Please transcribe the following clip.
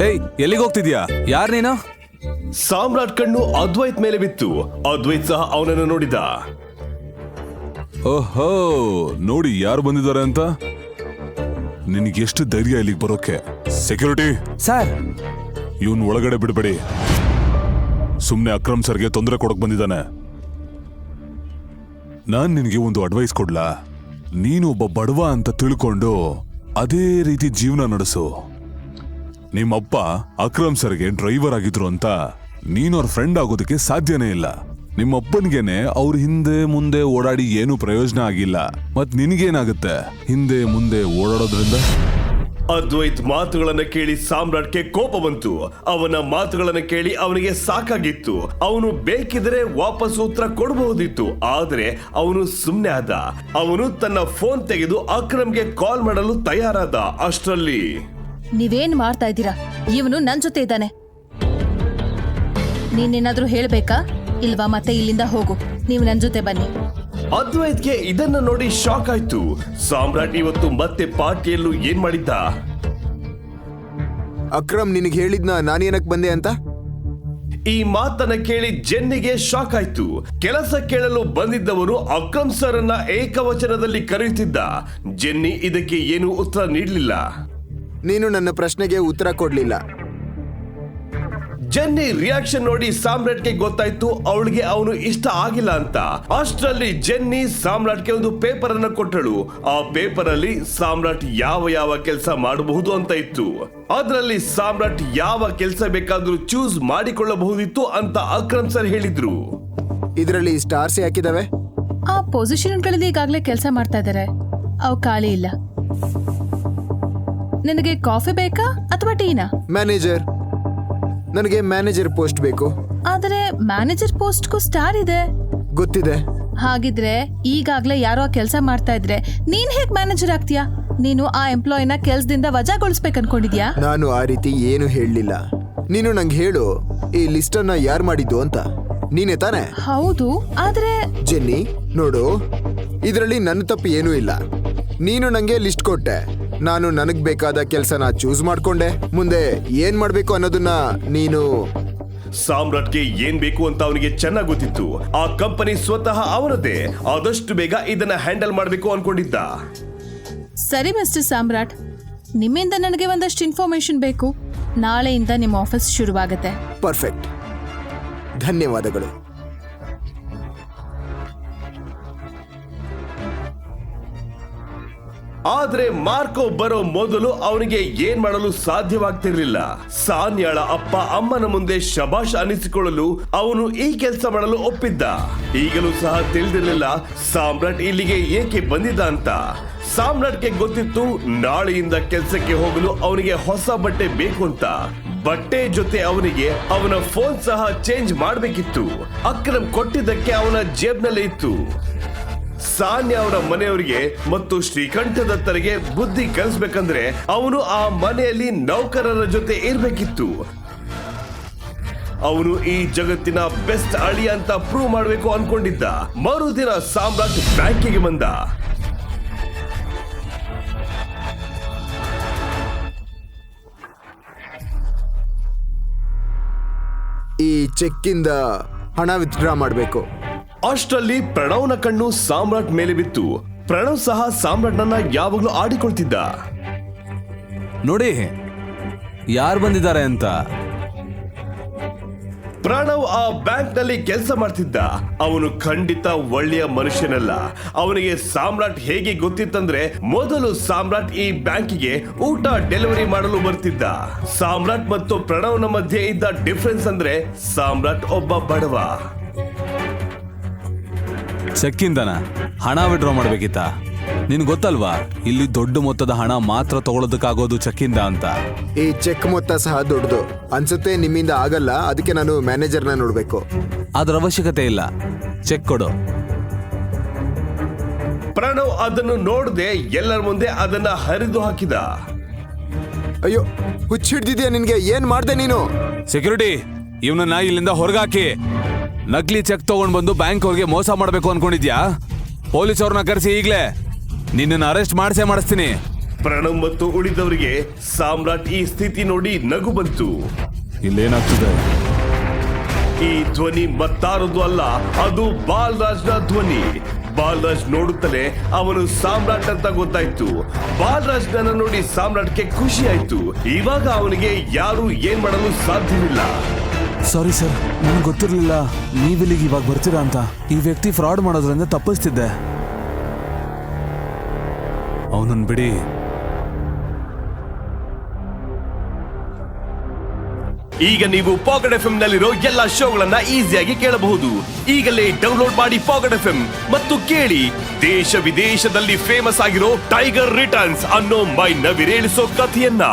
ಏಯ್, ಎಲ್ಲಿಗೆ ಹೋಗ್ತಿದ್ಯಾ? ಯಾರ್ ನೀನು? ಸಾಮ್ರಾಟ್ ಕಣ್ಣು ಅದ್ವೈತ್ ಮೇಲೆ ಬಿತ್ತು. ಅದ್ವೈತ್ ಸಹ ಅವನನ್ನು ನೋಡಿದ. ಓಹೋ, ನೋಡಿ ಯಾರು ಬಂದಿದ್ದಾರೆ ಅಂತ. ನಿನಗೆ ಎಷ್ಟು ಧೈರ್ಯ ಇಲ್ಲಿಗೆ ಬರೋಕೆ? ಸೆಕ್ಯೂರಿಟಿ ಸರ್, ಇವನ್ ಒಳಗಡೆ ಬಿಡಬೇಡಿ. ಸುಮ್ನೆ ಅಕ್ರಮ್ ಸರ್ಗೆ ತೊಂದರೆ ಕೊಡಕ್ ಬಂದಿದ್ದಾನೆ. ನಾನ್ ನಿನಗೆ ಒಂದು ಅಡ್ವೈಸ್ ಕೊಡ್ಲಾ? ನೀನು ಒಬ್ಬ ಬಡವ ಅಂತ ತಿಳ್ಕೊಂಡು ಅದೇ ರೀತಿ ಜೀವನ ನಡೆಸು. ನಿಮ್ಮಪ್ಪ ಅಕ್ರಮ್ ಸರ್ಗೆ ಡ್ರೈವರ್ ಆಗಿದ್ರು ಅಂತ ನೀನು ಅವ್ರ ಫ್ರೆಂಡ್ ಆಗೋದಕ್ಕೆ ಸಾಧ್ಯನೇ ಇಲ್ಲ. ನಿಮ್ಮಪ್ಪನ್ಗೆನೆ ಅವ್ರ ಹಿಂದೆ ಮುಂದೆ ಓಡಾಡಿ ಏನು ಪ್ರಯೋಜನ ಆಗಿಲ್ಲ. ಮತ್ ನಿನಗೇನಾಗುತ್ತೆ ಹಿಂದೆ ಮುಂದೆ ಓಡಾಡೋದ್ರಿಂದ? ಅದ್ವೈತ್ ಮಾತುಗಳನ್ನ ಕೇಳಿ ಸಾಮ್ರಾಟ್ಗೆ ಕೋಪ ಬಂತು. ಅವನ ಮಾತುಗಳನ್ನ ಕೇಳಿ ಅವನಿಗೆ ಸಾಕಾಗಿತ್ತು. ಅವನು ಬೇಕಿದ್ರೆ ವಾಪಸ್ ಉತ್ತರ ಕೊಡಬಹುದಿತ್ತು, ಆದ್ರೆ ಅವನು ಸುಮ್ನೆ ಆದ. ಅವನು ತನ್ನ ಫೋನ್ ತೆಗೆದು ಅಕ್ರಮ್ಗೆ ಕಾಲ್ ಮಾಡಲು ತಯಾರಾದ. ಅಷ್ಟರಲ್ಲಿ ನೀವೇನ್ ಮಾಡ್ತಾ ಇದ್ದೀರಾ? ಇವನು ನನ್ ಜೊತೆ ಇದ್ದಾನೆ. ನೀನೇನಾದ್ರೂ ಹೇಳ್ಬೇಕಾ ಇಲ್ವಾ? ಮತ್ತೆ ಇಲ್ಲಿಂದ ಹೋಗು. ನೀವು ನನ್ ಜೊತೆ ಬನ್ನಿ. ಅದ್ವೈತ್ಗೆ ಇದನ್ನ ನೋಡಿ ಶಾಕ್ ಆಯ್ತು. ಸಾಮ್ರಾಟ್ ಇವತ್ತು ಮತ್ತೆ ಪಾರ್ಟಿಯಲ್ಲೂ ಏನ್ ಮಾಡಿದ್ದ? ಅಕ್ರಮ್ ನಿನಗೆ ಹೇಳಿದ್ನ ನಾನೇನಕ್ ಬಂದೆ ಅಂತ? ಈ ಮಾತನ್ನ ಕೇಳಿ ಜೆನ್ನಿಗೆ ಶಾಕ್ ಆಯ್ತು. ಕೆಲಸ ಕೇಳಲು ಬಂದಿದ್ದವರು ಅಕ್ರಮ್ ಸರ್ ಅನ್ನ ಏಕವಚನದಲ್ಲಿ ಕರೆಯುತ್ತಿದ್ದ. ಜೆನ್ನಿ ಇದಕ್ಕೆ ಏನು ಉತ್ತರ ನೀಡಲಿಲ್ಲ. ನೀನು ನನ್ನ ಪ್ರಶ್ನೆಗೆ ಉತ್ತರ ಕೊಡ್ಲಿಲ್ಲ. ಜೆನ್ನಿ ರಿಯಾಕ್ಷನ್ ನೋಡಿ ಸಾಮ್ರಾಟ್ಗೆ ಗೊತ್ತಾಯ್ತು ಅವಳಿಗೆ ಅವನು ಇಷ್ಟ ಆಗಿಲ್ಲ ಅಂತ. ಅಷ್ಟರಲ್ಲಿ ಜೆನ್ನಿ ಸಾಮ್ರಾಟ್ಗೆ ಒಂದು ಪೇಪರ್ ಅನ್ನು ಕೊಟ್ಟಳು. ಆ ಪೇಪರ್ ಅಲ್ಲಿ ಸಾಮ್ರಾಟ್ ಯಾವ ಕೆಲಸ ಮಾಡಬಹುದು ಅಂತ ಇತ್ತು. ಅದರಲ್ಲಿ ಸಾಮ್ರಾಟ್ ಯಾವ ಕೆಲಸ ಬೇಕಾದ್ರೂ ಚೂಸ್ ಮಾಡಿಕೊಳ್ಳಬಹುದಿತ್ತು ಅಂತ ಅಕ್ರಮ್ ಸರ್ ಹೇಳಿದ್ರು. ಇದರಲ್ಲಿ ಸ್ಟಾರ್ಸ್ ಯಾಕಿದಾವೆ? ಆ ಪೊಸಿಷನ್ಗಳಲ್ಲಿ ಈಗಾಗಲೇ ಕೆಲಸ ಮಾಡ್ತಾ ಇದ್ದಾರೆ, ಅವು ಖಾಲಿ ಇಲ್ಲ. ನಿನಗೆ ಕಾಫಿ ಬೇಕಾ ಅಥವಾ ಟೀನಾ? ಮ್ಯಾನೇಜರ್. ನನಗೆ ಮ್ಯಾನೇಜರ್ ಪೋಸ್ಟ್ ಬೇಕು. ಆದರೆ ಮ್ಯಾನೇಜರ್ ಪೋಸ್ಟ್ಗೂ ಸ್ಟಾರ್ ಇದೆ. ಗೊತ್ತಿದೆ. ಹಾಗಿದ್ರೆ ಈಗಾಗ್ಲೇ ಯಾರೋ ಕೆಲಸ ಮಾಡ್ತಾ ಇದ್ರೆ ನೀನ್ ಹೇಗ್ ಮ್ಯಾನೇಜರ್ ಆಗ್ತೀಯಾ? ನೀನು ಆ ಎಂಪ್ಲಾಯಿನ ಕೆಲ್ಸದಿಂದ ವಜಾಗೊಳಿಸ್ಬೇಕು ಅನ್ಕೊಂಡಿದ್ಯಾ? ನಾನು ಆ ರೀತಿ ಏನು ಹೇಳಲಿಲ್ಲ. ನೀನು ನಂಗೆ ಹೇಳು, ಈ ಲಿಸ್ಟ್ ಅನ್ನ ಯಾರು ಮಾಡಿದ್ದು ಅಂತ. ನೀನೇ ತಾನೆ? ಹೌದು, ಆದ್ರೆ ಜೆನ್ನಿ ನೋಡು, ಇದರಲ್ಲಿ ನನ್ನ ತಪ್ಪು ಏನೂ ಇಲ್ಲ. ನೀನು ನಂಗೆ ಲಿಸ್ಟ್ ಕೊಟ್ಟೆ, ನಾನು ನನಗ್ ಬೇಕಾದ ಕೆಲಸನ ಚೂಸ್ ಮಾಡ್ಕೊಂಡೆ. ಮುಂದೆ ಏನ್ ಮಾಡ್ಬೇಕು ಅನ್ನೋದನ್ನ ನೀನು. ಸಾಮ್ರಾಟ್ಗೆ ಏನ್ ಬೇಕು ಅಂತ ಅವನಿಗೆ ಚೆನ್ನಾಗಿ ಗೊತ್ತಿತ್ತು. ಆ ಕಂಪನಿ ಸ್ವತಃ ಅವನದೇ. ಆದಷ್ಟು ಬೇಗ ಇದನ್ನ ಹ್ಯಾಂಡಲ್ ಮಾಡಬೇಕು ಅನ್ಕೊಂಡಿದ್ದ. ಸರಿ ಮಿಸ್ಟರ್ ಸಾಮ್ರಾಟ್, ನಿಮ್ಮಿಂದ ನನಗೆ ಒಂದಷ್ಟು ಇನ್ಫಾರ್ಮೇಶನ್ ಬೇಕು. ನಾಳೆಯಿಂದ ನಿಮ್ಮ ಆಫೀಸ್ ಶುರುವಾಗುತ್ತೆ. ಪರ್ಫೆಕ್ಟ್, ಧನ್ಯವಾದಗಳು. ಆದ್ರೆ ಮಾರ್ಕೋ ಬರೋ ಮೊದಲು ಅವನಿಗೆ ಏನ್ ಮಾಡಲು ಸಾಧ್ಯವಾಗ್ತಿರ್ಲಿಲ್ಲ. ಸಾನ್ಯಾಳ ಅಪ್ಪ ಅಮ್ಮನ ಮುಂದೆ ಶಬಾಷ್ ಅನಿಸಿಕೊಳ್ಳಲು ಅವನು ಈ ಕೆಲಸ ಮಾಡಲು ಒಪ್ಪಿದ್ದ. ಈಗಲೂ ಸಹ ತಿಳಿದಿರಲಿಲ್ಲ ಸಾಮ್ರಾಟ್ ಇಲ್ಲಿಗೆ ಏಕೆ ಬಂದಿದ್ದ ಅಂತ. ಸಾಮ್ರಾಟ್ಗೆ ಗೊತ್ತಿತ್ತು ನಾಳೆಯಿಂದ ಕೆಲಸಕ್ಕೆ ಹೋಗಲು ಅವನಿಗೆ ಹೊಸ ಬಟ್ಟೆ ಬೇಕು ಅಂತ. ಬಟ್ಟೆ ಜೊತೆ ಅವನಿಗೆ ಅವನ ಫೋನ್ ಸಹ ಚೇಂಜ್ ಮಾಡಬೇಕಿತ್ತು. ಅಕ್ರಮ್ ಕೊಟ್ಟಿದ್ದಕ್ಕೆ ಅವನ ಜೇಬ್ನಲ್ಲೇ ಇತ್ತು. ಸಾನ್ಯಾ ಅವರ ಮನೆಯವರಿಗೆ ಮತ್ತು ಶ್ರೀಕಂಠದತ್ತರಿಗೆ ಬುದ್ಧಿ ಕಲಿಸ್ಬೇಕಂದ್ರೆ ಅವನು ಆ ಮನೆಯಲ್ಲಿ ನೌಕರರ ಜೊತೆ ಇರ್ಬೇಕಿತ್ತು. ಅವನು ಈ ಜಗತ್ತಿನ ಬೆಸ್ಟ್ ಅಳಿಯ ಅಂತ ಪ್ರೂವ್ ಮಾಡಬೇಕು ಅನ್ಕೊಂಡಿದ್ದ. ಮರುದಿನ ಸಾಮ್ರಾಟ್ ಬ್ಯಾಂಕಿಗೆ ಬಂದ. ಈ ಚೆಕ್ಕಿಂದ ಹಣ ವಿತ್ಡ್ರಾ ಮಾಡಬೇಕು. ಅಷ್ಟರಲ್ಲಿ ಪ್ರಣವ್ನ ಕಣ್ಣು ಸಾಮ್ರಾಟ್ ಮೇಲೆ ಬಿತ್ತು. ಪ್ರಣವ್ ಸಹ ಸಾಮ್ರಾಟ್ನನ್ನ ಯಾವಾಗ್ಲೂ ಆಡಿಕೊಳ್ತಿದ್ದ. ನೋಡಿ ಯಾರು ಬಂದಿದ್ದಾರೆ ಅಂತ. ಪ್ರಣವ್ ಆ ಬ್ಯಾಂಕ್ ನಲ್ಲಿ ಕೆಲಸ ಮಾಡ್ತಿದ್ದ. ಅವನು ಖಂಡಿತ ಒಳ್ಳೆಯ ಮನುಷ್ಯನಲ್ಲ. ಅವನಿಗೆ ಸಾಮ್ರಾಟ್ ಹೇಗೆ ಗೊತ್ತಿತ್ತಂದ್ರೆ ಮೊದಲು ಸಾಮ್ರಾಟ್ ಈ ಬ್ಯಾಂಕಿಗೆ ಊಟ ಡೆಲಿವರಿ ಮಾಡಲು ಬರ್ತಿದ್ದ. ಸಾಮ್ರಾಟ್ ಮತ್ತು ಪ್ರಣವ್ನ ಮಧ್ಯೆ ಇದ್ದ ಡಿಫರೆನ್ಸ್ ಅಂದ್ರೆ ಸಾಮ್ರಾಟ್ ಒಬ್ಬ ಬಡವ. ಚೆಕ್ಕಿಂದನ ಹಣ ವಿಡ್ರಾ ಮಾಡ್ಬೇಕಿತ್ತ? ನಿನ್ ಗೊತ್ತಲ್ವಾ ಇಲ್ಲಿ ದೊಡ್ಡ ಮೊತ್ತದ ಹಣ ಮಾತ್ರ ತಗೊಳ್ಳೋದಕ್ಕಾಗೋದು ಚೆಕ್ಕಿಂದ ಅಂತ. ಈ ಚೆಕ್ ಮೊತ್ತ ಸಹ ದೊಡ್ಡದು ಅನ್ಸುತ್ತೆ. ನಿಮ್ಮಿಂದ ಆಗಲ್ಲ, ಅದಕ್ಕೆ ನಾನು ಮ್ಯಾನೇಜರ್ನ ನೋಡ್ಬೇಕು. ಅದ್ರ ಅವಶ್ಯಕತೆ ಇಲ್ಲ, ಚೆಕ್ ಕೊಡು. ಪ್ರಣವ್ ಅದನ್ನು ನೋಡದೆ ಎಲ್ಲರ ಮುಂದೆ ಅದನ್ನ ಹರಿದು ಹಾಕಿದ. ಅಯ್ಯೋ, ಹುಚ್ಚಿಡ್ದಿದ್ಯಾ ನಿನ್ಗೆ? ಏನ್ ಮಾಡ್ದೆ ನೀನು? ಸೆಕ್ಯೂರಿಟಿ, ಇವನನ್ನ ಇಲ್ಲಿಂದ ಹೊರಗಾಕಿ. ನಕಲಿ ಚೆಕ್ ತಗೊಂಡ್ ಬಂದು ಬ್ಯಾಂಕ್ ಅವ್ರಿಗೆ ಮೋಸ ಮಾಡ್ಬೇಕು ಅನ್ಕೊಂಡಿದ್ಯಾ? ಪೊಲೀಸ್ ಅವ್ರನ್ನ ಕರೆಸಿ ಈಗ್ಲೇ ನಿನ್ನನ್ನು ಅರೆಸ್ಟ್ ಮಾಡಿಸ್ತೀನಿ. ಪ್ರಣವ್ ಮತ್ತು ಉಳಿದವರಿಗೆ ಸಾಮ್ರಾಟ್ ಈ ಸ್ಥಿತಿ ನೋಡಿ ನಗು ಬಂತು. ಇಲ್ಲೇನಾಗ್ತಿದೆ? ಈ ಧ್ವನಿ ಮತ್ತಾರದು ಅಲ್ಲ, ಅದು ಬಾಲ್ರಾಜ್ನ ಧ್ವನಿ. ಬಾಲ್ರಾಜ್ ನೋಡುತ್ತಲೇ ಅವನು ಸಾಮ್ರಾಟ್ ಅಂತ ಗೊತ್ತಾಯ್ತು. ಬಾಲ್ರಾಜ್ನ ನೋಡಿ ಸಾಮ್ರಾಟ್ಗೆ ಖುಷಿ ಆಯ್ತು. ಇವಾಗ ಅವನಿಗೆ ಯಾರು ಏನ್ ಮಾಡಲು ಸಾಧ್ಯವಿಲ್ಲ. ಸಾರಿ ಸರ್, ನನಗೆ ಗೊತ್ತಿರಲಿಲ್ಲ ನೀವಿಲ್ಲಿಗೆ ಇವಾಗ ಬರ್ತೀರಾ ಅಂತ. ಈ ವ್ಯಕ್ತಿ ಫ್ರಾಡ್ ಮಾಡೋದ್ರಿಂದ ತಪ್ಪಿಸ್ತಿದ್ದೆ. ಅವನನ್ನು ಬಿಡಿ. ಈಗ ನೀವು ಪಾಕೆಟ್ ಎಫ್ಎಂ ನಲ್ಲಿರೋ ಎಲ್ಲಾ ಶೋಗಳನ್ನ ಈಸಿಯಾಗಿ ಕೇಳಬಹುದು. ಈಗಲೇ ಡೌನ್ಲೋಡ್ ಮಾಡಿ ಪಾಕೆಟ್ ಎಫ್ಎಂ ಮತ್ತು ಕೇಳಿ ದೇಶ ವಿದೇಶದಲ್ಲಿ ಫೇಮಸ್ ಆಗಿರೋ ಟೈಗರ್ ರಿಟರ್ನ್ಸ್ ಅನ್ನೋ ಮೈ ನವಿರೇಳಿಸೋ ಕಥೆಯನ್ನ.